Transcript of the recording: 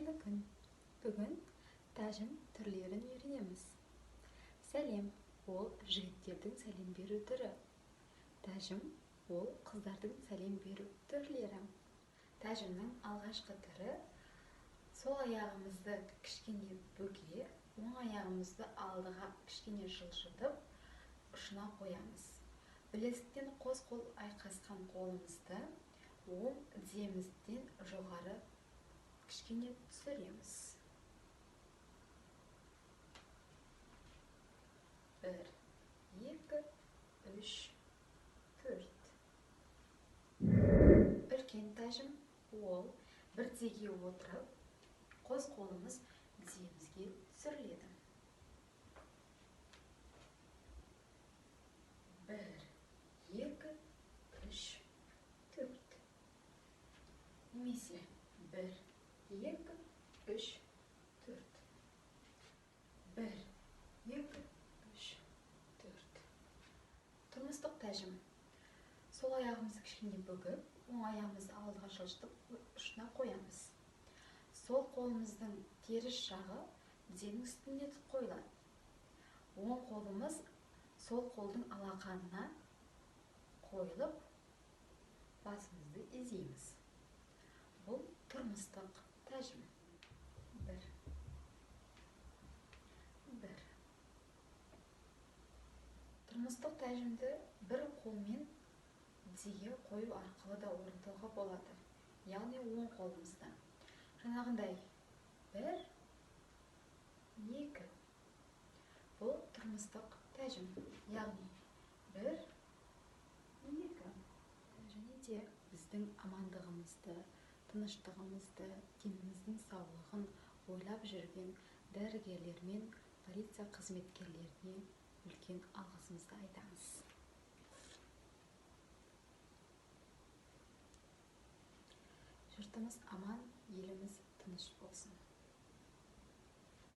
Қайырлы күн. Бүгін тәжім түрлерін үйренеміз. Сәлем – ол жігіттердің сәлем беру түрі. Тәжім – ол қыздардың сәлем беру түрлері. Тәжімнің алғашқы түрі сол аяғымызды кішкене бүге, оң аяғымызды алдыға кішкене жылжытып, ұшына қоямыз. Білезіктен қос қол айқасқан қолымызды оң тіземізден жоғары кішкене түсіреміз. 1, 2, 3, 4. Үлкен тәжім ол бір тізеге отырып, қос қолымыз тіземізге түсіріледі. 1, 2, 3, 4. Немесе 1, 2, 3, 4. 1, 2, 3, 4. Тұрмыстық тәжім. Сол аяғымызды кішкене бүгіп, оң аяғымызды алдыға жылжытып, ұшына қоямыз. Сол қолымыздың теріс жағы тізенің үстіне қойылады. Оң қолымыз сол қолдың алақанына қойылып, басымызды изейміз. Бұл тұрмыстық тәжім. 1. Тұрмыстық тәжімді бір қолмен тізеге қою арқылы да орындауға болады. Яғни оң қолымызды. Жаңағындай 1, 2. Бұл тұрмыстық тәжім. Яғни 1, 2. Және де біздің амандығымызды, тыныштығымызды, деніміздің саулығын ойлап жүрген дәрігерлер мен полиция қызметкерлеріне үлкен алғысымызды айтамыз. Жұртымыз аман, еліміз тыныш болсын.